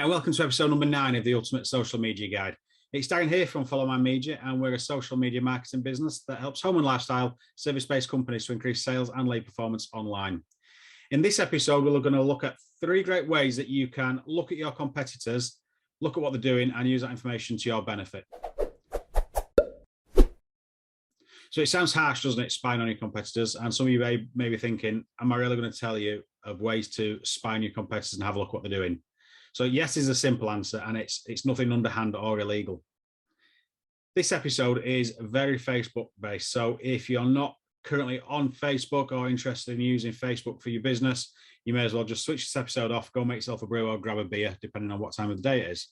Hi, and welcome to episode number 9 of the Ultimate Social Media Guide. It's Darren here from Follow My Media, and we're a social media marketing business that helps home and lifestyle service-based companies to increase sales and lead performance online. In this episode, we're going to look at 3 great ways that you can look at your competitors, look at what they're doing, and use that information to your benefit. So it sounds harsh, doesn't it, spying on your competitors? And some of you may be thinking, am I really going to tell you of ways to spy on your competitors and have a look at what they're doing? So yes is a simple answer, and it's nothing underhand or illegal. This episode is very Facebook based. So if you're not currently on Facebook or interested in using Facebook for your business, you may as well just switch this episode off, go make yourself a brew or grab a beer, depending on what time of the day it is.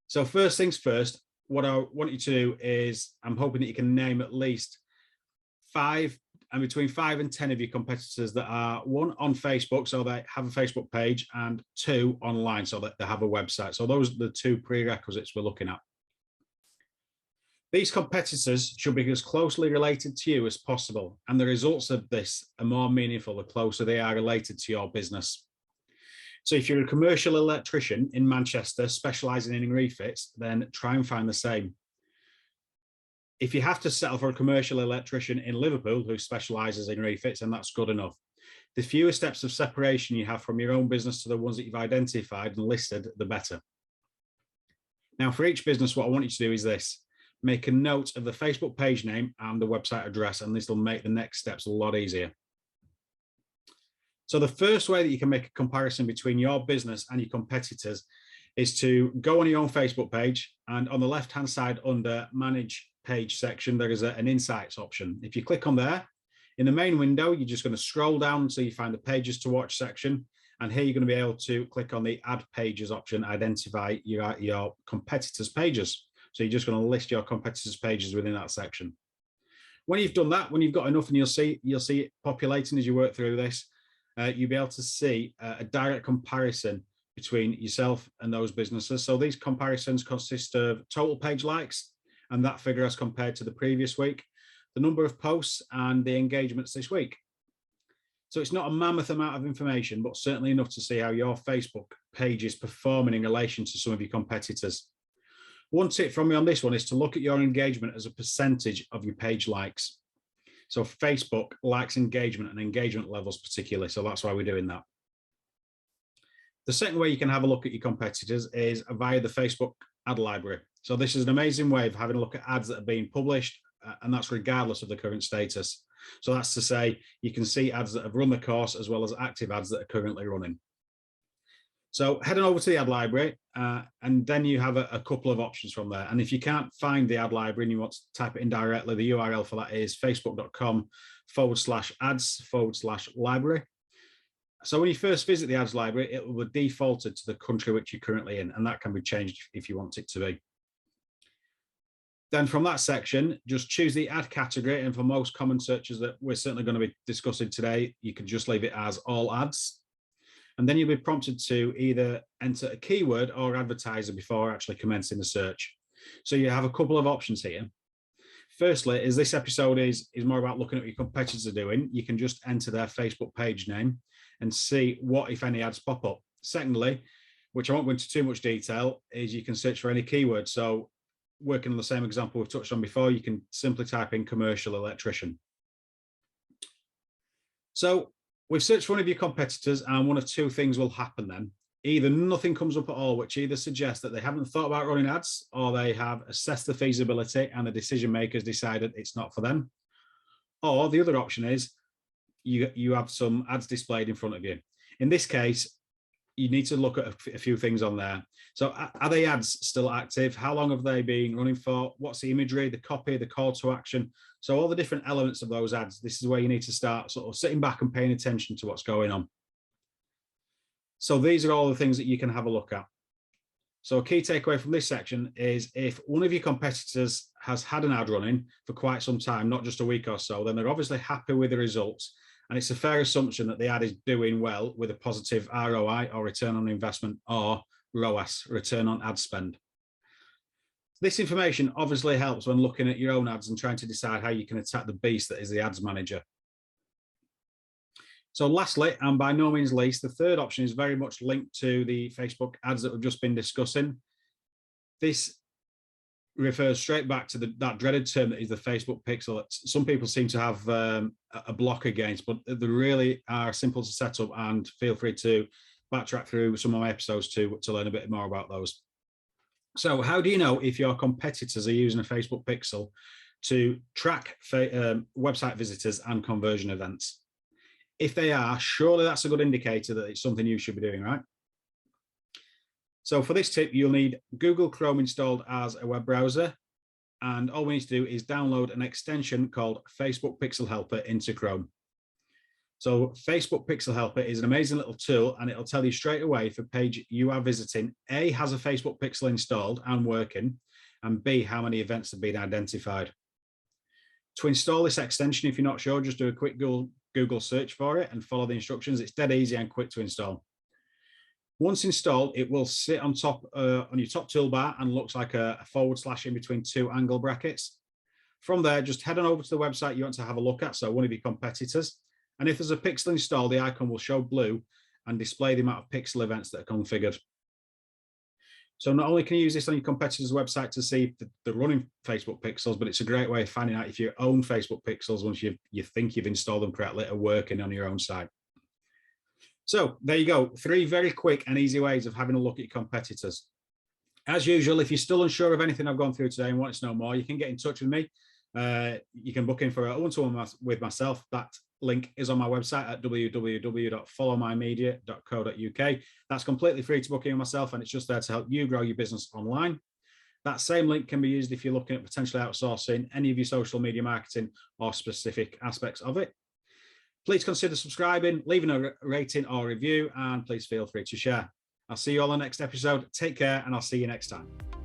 So first things first, what I want you to do is, I'm hoping that you can name at least 5 and between 5 and 10 of your competitors that are 1 on Facebook, so they have a Facebook page, and 2 online, so that they have a website. So those are the 2 prerequisites we're looking at. These competitors should be as closely related to you as possible, and the results of this are more meaningful the closer they are related to your business. So if you're a commercial electrician in Manchester specialising in refits, then try and find the same. If you have to settle for a commercial electrician in Liverpool who specialises in refits, and that's good enough. The fewer steps of separation you have from your own business to the ones that you've identified and listed, the better. Now, for each business, what I want you to do is this. Make a note of the Facebook page name and the website address, and this will make the next steps a lot easier. So the first way that you can make a comparison between your business and your competitors is to go on your own Facebook page, and on the left-hand side under Manage Page section, there is an Insights option. If you click on there, in the main window, you're just going to scroll down until you find the Pages to Watch section, and here you're going to be able to click on the Add Pages option, identify your competitors' pages. So you're just going to list your competitors' pages within that section. When you've done that, when you've got enough, and you'll see it populating as you work through this, you'll be able to see a direct comparison between yourself and those businesses. So these comparisons consist of total page likes, and that figure as compared to the previous week, the number of posts, and the engagements this week. So it's not a mammoth amount of information, but certainly enough to see how your Facebook page is performing in relation to some of your competitors. One tip from me on this one is to look at your engagement as a percentage of your page likes. So Facebook likes engagement and engagement levels particularly, so that's why we're doing that. The second way you can have a look at your competitors is via the Facebook ad library. So this is an amazing way of having a look at ads that are being published, and that's regardless of the current status. So that's to say, you can see ads that have run the course as well as active ads that are currently running. So head on over to the ad library, and then you have a couple of options from there. And if you can't find the ad library and you want to type it in directly, the URL for that is facebook.com/ads/library. So when you first visit the ads library, it will be defaulted to the country which you're currently in, and that can be changed if you want it to be. Then from that section, just choose the ad category, and for most common searches that we're certainly going to be discussing today, you can just leave it as all ads. And then you'll be prompted to either enter a keyword or advertiser before actually commencing the search. So you have a couple of options here. Firstly, as this episode is more about looking at what your competitors are doing, you can just enter their Facebook page name and see what, if any, ads pop up. Secondly, which I won't go into too much detail, is you can search for any keyword. So working on the same example we've touched on before, you can simply type in commercial electrician. So we've searched for one of your competitors, and one of 2 things will happen then. Either nothing comes up at all, which either suggests that they haven't thought about running ads, or they have assessed the feasibility and the decision makers decided it's not for them. Or the other option is you have some ads displayed in front of you. In this case, you need to look at a few things on there. So are the ads still active? How long have they been running for? What's the imagery, the copy, the call to action? So all the different elements of those ads, this is where you need to start sort of sitting back and paying attention to what's going on. So these are all the things that you can have a look at. So a key takeaway from this section is, if one of your competitors has had an ad running for quite some time, not just a week or so, then they're obviously happy with the results. And it's a fair assumption that the ad is doing well with a positive ROI, or return on investment, or ROAS, return on ad spend. This information obviously helps when looking at your own ads and trying to decide how you can attack the beast that is the ads manager. So lastly, and by no means least, the third option is very much linked to the Facebook ads that we've just been discussing. This refers straight back to that dreaded term that is the Facebook pixel. Some people seem to have a block against, but they really are simple to set up, and feel free to backtrack through some of my episodes to learn a bit more about those. So how do you know if your competitors are using a Facebook pixel to track website visitors and conversion events? If they are, surely that's a good indicator that it's something you should be doing, right? So for this tip, you'll need Google Chrome installed as a web browser. And all we need to do is download an extension called Facebook Pixel Helper into Chrome. So Facebook Pixel Helper is an amazing little tool, and it'll tell you straight away if a page you are visiting, A, has a Facebook pixel installed and working, and B, how many events have been identified. To install this extension, if you're not sure, just do a quick Google search for it and follow the instructions. It's dead easy and quick to install. Once installed, it will sit on top on your top toolbar and looks like a / in between two angle brackets. From there, just head on over to the website you want to have a look at, so one of your competitors. And if there's a pixel installed, the icon will show blue and display the amount of pixel events that are configured. So not only can you use this on your competitor's website to see if they're running Facebook pixels, but it's a great way of finding out if your own Facebook pixels, once you think you've installed them correctly, are working on your own site. So there you go, 3 very quick and easy ways of having a look at your competitors. As usual, if you're still unsure of anything I've gone through today and want to know more, you can get in touch with me. You can book in for a one-to-one with myself. That link is on my website at www.followmymedia.co.uk. That's completely free to book in with myself, and it's just there to help you grow your business online. That same link can be used if you're looking at potentially outsourcing any of your social media marketing or specific aspects of it. Please consider subscribing, leaving a rating or review, and please feel free to share. I'll see you all in the next episode. Take care, and I'll see you next time.